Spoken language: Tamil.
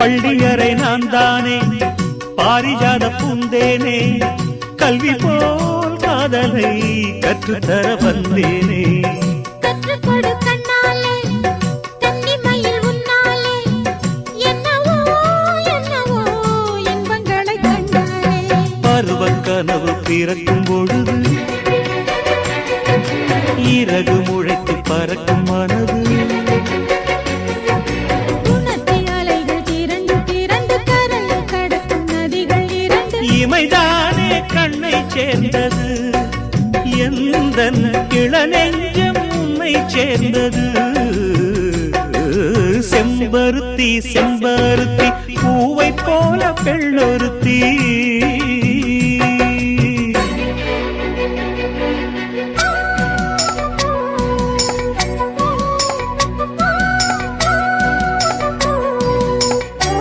பள்ளியறை நான் தானே பாரிஜாத பூந்தேனே கல்வி போல் காதலை கற்றுத்தர வந்தேனே கற்றுக்கொடு கண்ணாலே கன்னிமயில் உன்னாலே என்னவோ என்னவோ இன்பங்களை கண்டாலே பருவக் கனவு பிறக்கும் பொழுது இறகு முளைத்து பறக்கும் மனது உணர்த்தி அலைகள் திரண்டு திரண்டு கரை கடக்கும் நதிகள் இரண்டு இமைதானே கண்ணை சேர்ந்தது எந்தன் இளநெஞ்சம் உன்னை சேர்ந்தது செம்பருத்தி செம்பருத்தி பூவை போல பெண்ணொருத்தி